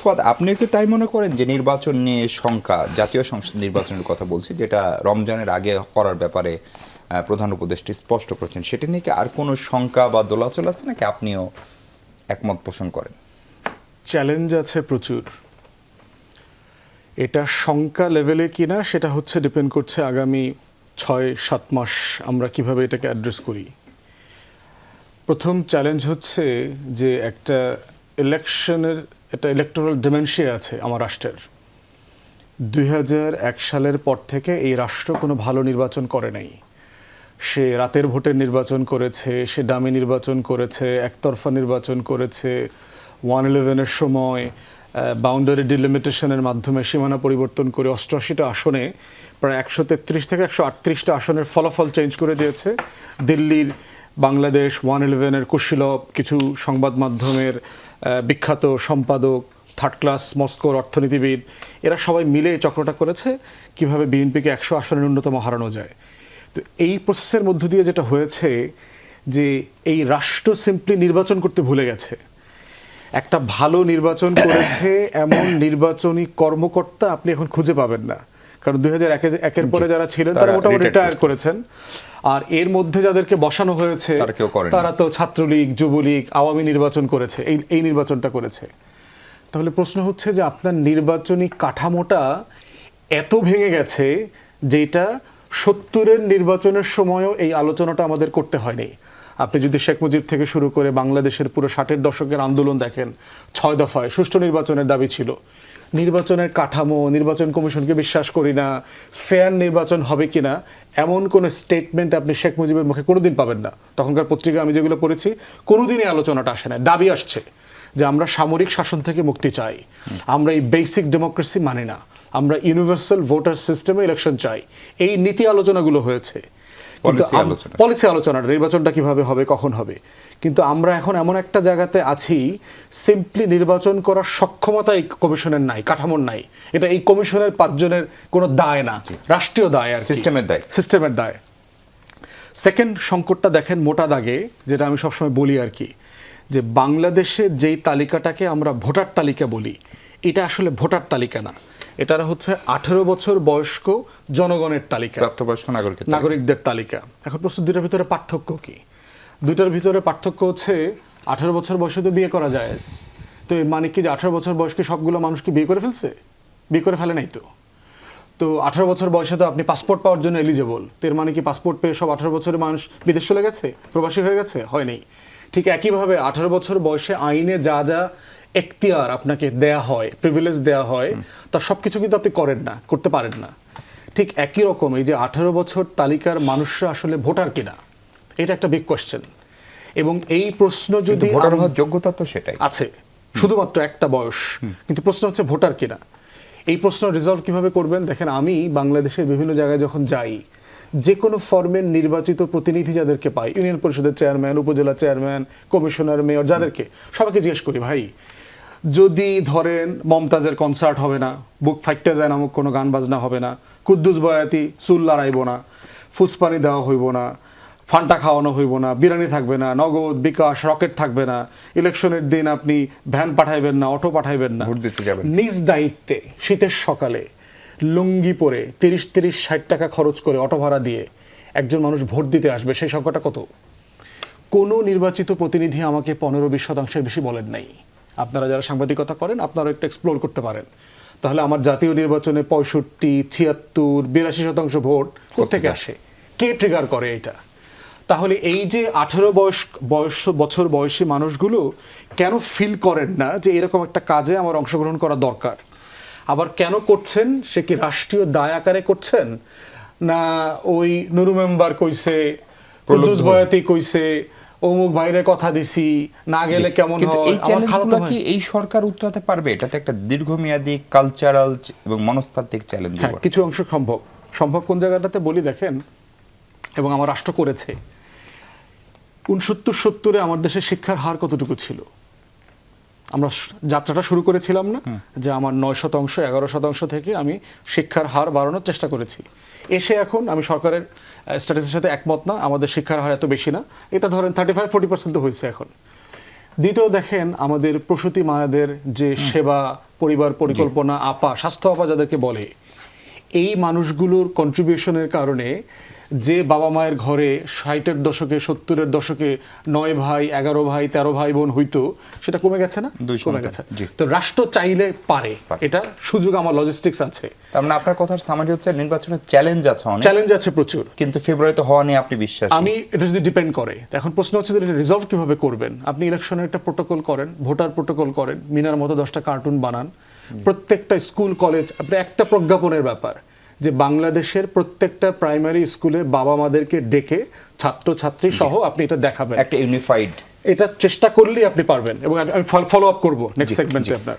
ফাদ, আপনিও কি তাই মনে করেন যে নির্বাচন নিয়ে শঙ্কা, জাতীয় সংসদ নির্বাচনের কথা বলছি, যেটা রমজানের আগে করার ব্যাপারে প্রধান উপদেষ্টা স্পষ্ট করেছেন, সেটা নিয়ে কি আর কোনো শঙ্কা বা দোলাচল আছে নাকি আপনিও একমত পোষণ করেন? চ্যালেঞ্জ আছে প্রচুর। এটা শঙ্কা লেভেলে কিনা সেটা হচ্ছে ডিপেন্ড করছে আগামী ৬-৭ মাস আমরা কিভাবে এটাকে অ্যাড্রেস করি। প্রথম চ্যালেঞ্জ হচ্ছে যে একটা ইলেকটোরাল ডিমেনশিয়া আছে আমার রাষ্ট্রের। ২০০১ সালের পর থেকে এই রাষ্ট্র কোনো ভালো নির্বাচন করে নাই। সে রাতের ভোটের নির্বাচন করেছে, সে ডামি নির্বাচন করেছে, একতরফা নির্বাচন করেছে, 1/11-এর সময় বাউন্ডারি ডিলিমিটেশনের মাধ্যমে সীমানা পরিবর্তন করে ৮৮টা আসনে প্রায় ১৩৩ থেকে ১৩৮টা আসনের ফলাফল চেঞ্জ করে দিয়েছে। দিল্লির বাংলাদেশ, 1/11-এর কুশীলব, কিছু সংবাদ মাধ্যমের বিখ্যাত সম্পাদক, থার্ড ক্লাস মস্কোর অর্থনীতিবিদ, এরা সবাই মিলে এই চক্রটা করেছে কিভাবে বিএনপিকে ১০০ আসনে ন্যূনতম হারানো যায়। তো এই প্রসেসের মধ্য দিয়ে যেটা হয়েছে যে এই রাষ্ট্র সিম্পলি নির্বাচন করতে ভুলে গেছে। একটা ভালো নির্বাচন করেছে এমন নির্বাচনী কর্মকর্তা আপনি এখন খুঁজে পাবেন না, কারণ ২০০১-এর পরে যারা ছিলেন তারা মোটামুটি রিটায়ার করেছেন। আর এর মধ্যে যাদেরকে বসানো হয়েছে তারা তো ছাত্রলীগ, যুবলীগ, আওয়ামী নির্বাচন করেছে, এই নির্বাচনটা করেছে। তাহলে প্রশ্ন হচ্ছে যে আপনার নির্বাচনী কাঠামোটা এত ভেঙে গেছে যেটা ৭০-এর নির্বাচনের সময়ও এই আলোচনাটা আমাদের করতে হয়নি। আপনি যদি শেখ মুজিব থেকে শুরু করে বাংলাদেশের পুরো ৬০-এর দশকের আন্দোলন দেখেন, ৬ দফায় সুষ্ঠু নির্বাচনের দাবি ছিল। নির্বাচনের কাঠামো, নির্বাচন কমিশনকে বিশ্বাস করি না, ফেয়ার নির্বাচন হবে কিনা এমন কোনো স্টেটমেন্ট আপনি শেখ মুজিবের মুখে কোনোদিন পাবেন না। তখনকার পত্রিকা আমি যেগুলো পড়েছি কোনোদিনই আলোচনাটা আসে না। দাবি আসছে যে আমরা সামরিক শাসন থেকে মুক্তি চাই, আমরা এই বেসিক ডেমোক্রেসি মানি না, আমরা ইউনিভার্সাল ভোটার সিস্টেমে ইলেকশন চাই। এই নীতি আলোচনাগুলো হয়েছে, পলিসি আলোচনা, নির্বাচনটা কিভাবে হবে, কখন হবে। কিন্তু আমরা এখন এমন একটা জায়গাতে আছি, সিম্পলি নির্বাচন করার সক্ষমতা এই কমিশনের নাই, কাঠামোর নাই। এটা এই কমিশনের ৫ জনের কোনো দায় না, রাষ্ট্রীয় দায়, আর সিস্টেমের দায়। সেকেন্ড সংকটটা দেখেন মোটা দাগে, যেটা আমি সবসময় বলি আর কি, যে বাংলাদেশে যেই তালিকাটাকে আমরা ভোটার তালিকা বলি, এটা আসলে ভোটার তালিকা না, এটা হচ্ছে ১৮ বছর বয়স্ক জনগণের তালিকা, প্রাপ্তবয়স্ক নাগরিকদের তালিকা। এখন প্রশ্ন, দুইটার ভিতরে পার্থক্য কি? দুইটার ভিতরে পার্থক্য হচ্ছে ১৮ বছর বয়সে তো বিয়ে করা যায়। তো এর মানে কি যে ১৮ বছর বয়সকে সবগুলো মানুষ কি বিয়ে করে ফেলছে? বিয়ে করে ফেলে নাই তো। তো ১৮ বছর বয়সে তো আপনি পাসপোর্ট পাওয়ার জন্য এলিজেবল। তো এর মানে কি পাসপোর্ট পেয়ে সব ১৮ বছরের মানুষ বিদেশ চলে গেছে, প্রবাসী হয়ে গেছে? হয় নাই। ঠিক একইভাবে ১৮ বছর বয়সে আইনে যা যা এখতিয়ার আপনাকে দেয়া হয়, প্রিভিলেজ দেয়া হয়, তার সব কিছু কিন্তু আপনি করেন না, করতে পারেন না। ঠিক একই রকম এই যে ১৮ বছর তালিকার মানুষরা আসলে ভোটার কিনা, এটা একটা বিগ কোয়েশ্চেন। এবং এই প্রশ্ন যদি ভোটার হওয়ার যোগ্যতা তো সেটাই আছে, শুধুমাত্র একটা বয়স, কিন্তু প্রশ্ন হচ্ছে ভোটার কিনা। এই প্রশ্ন রিজলভ কিভাবে করবেন? দেখেন, আমি বাংলাদেশের বিভিন্ন জায়গায় যখন যাই, যে কোনো ফর্মের নির্বাচিত প্রতিনিধি যাদেরকে পাই, ইউনিয়ন পরিষদের চেয়ারম্যান, উপজেলা চেয়ারম্যান, কমিশনার, মেয়র, যাদেরকে, সবাইকে জিজ্ঞেস করি, ভাই যদি ধরেন মমতাজের কনসার্ট হবে না, বুক ফাইটটা যায় নামক কোনো গান বাজনা হবে না, কুদ্দুস বয়াতি চুল লড়াইব না, ফুসপানি দেওয়া হইব না, ফান্টা খাওয়ানো হইব না, বিরিয়ানি থাকবে না, নগদ বিকাশ রকেট থাকবে না, ইলেকশনের দিন আপনি ভ্যান পাঠাইবেন না, অটো পাঠাইবেন না, ভোট দিতে যাবেন নিজ দায়িত্বে শীতের সকালে লুঙ্গি পরে ৩০-৬০ টাকা খরচ করে অটো ভাড়া দিয়ে একজন মানুষ ভোট দিতে আসবে, সেই সংখ্যাটা কত? কোনো নির্বাচিত প্রতিনিধি আমাকে ১৫-২০% বেশি বলেন নাই। আপনারা যারা সাংবাদিকতা করেন আপনারা একটু এক্সপ্লোর করতে পারেন। তাহলে আমার জাতীয় নির্বাচনে ৬৫, ৭৬, ৮২% ভোট কোত্থেকে আসে? কে ট্রিগার করে এটা? তাহলে এই যে ১৮ বছর বয়সী মানুষগুলো কেন ফিল করেন না যে এরকম একটা কাজে আমার অংশগ্রহণ করা দরকার? আবার কেন করছেন? সে কি রাষ্ট্রীয় দায় আকারে করছেন, না ওই নুরু মেম্বার কইছে, কুদ্দুস বয়াতি কইছে, অমুক বাইরে কথা দিছি, না গেলে কেমন হয়? এই চ্যালেঞ্জগুলো কি এই সরকার উতরাতে পারবে? এটা তো একটা দীর্ঘমেয়াদী কালচারাল এবং মনস্তাত্ত্বিক চ্যালেঞ্জ। হ্যাঁ, কিছু অংশ সম্ভব কোন জায়গাটাতে বলি দেখেন, এবং আমার রাষ্ট্র করেছে। ৬৯-৭০-এ আমার দেশে শিক্ষার হার কতটুকু ছিল? আমরা যাত্রাটা শুরু করেছিলাম না যে আমার ৯%, ১১% থেকে আমি শিক্ষার হার বাড়ানোর চেষ্টা করেছি। এসে এখন আমি সরকারের স্ট্যাটিসের সাথে একমত না, আমাদের শিক্ষার হার এত বেশি না, এটা ধরেন 35-40% হয়েছে এখন। দ্বিতীয় দেখেন আমাদের প্রসূতি মায়েদের যে সেবা, পরিবার পরিকল্পনা, আপা, স্বাস্থ্য আপা যাদেরকে বলে, এই মানুষগুলোর কন্ট্রিবিউশনের কারণে যে বাবা মায়ের ঘরে 60-এর দশকে 70-এর দশকে 9 ভাই 11 ভাই 13 ভাই বোন হইতো, সেটা কমে গেছে না? 200 কমে গেছে। জি। তো রাষ্ট্র চাইলে পারে, এটা সুযোগ আমার লজিস্টিক্স আছে, তার মানে আপনার কথার সামারি হচ্ছে নির্বাচনের চ্যালেঞ্জ আছে অনেক, চ্যালেঞ্জ আছে প্রচুর। কিন্তু ফেব্রুয়ারিতে হওয়া নিয়ে আপনি বিশ্বাসী? আমি এটা যদি ডিপেন্ড করে, এখন প্রশ্ন হচ্ছে যে এটা রিজলভ কিভাবে করবেন। আপনি ইলেকশনের একটা প্রোটোকল করেন, ভোটার প্রোটোকল করেন, মিনার মতো 10টা কার্টুন বানান, প্রত্যেকটা স্কুল কলেজ, আপনি একটা প্রজ্ঞাপনের ব্যাপার যে বাংলাদেশের প্রত্যেকটা প্রাইমারি স্কুলে বাবা মাদেরকে ডেকে ছাত্র ছাত্রী সহ আপনি এটা দেখাবেন, একটা ইউনিফাইড, এটা চেষ্টা করলেই আপনি পারবেন। এবং আমি ফলো আপ করবো নেক্সট সেগমেন্টে আপনার।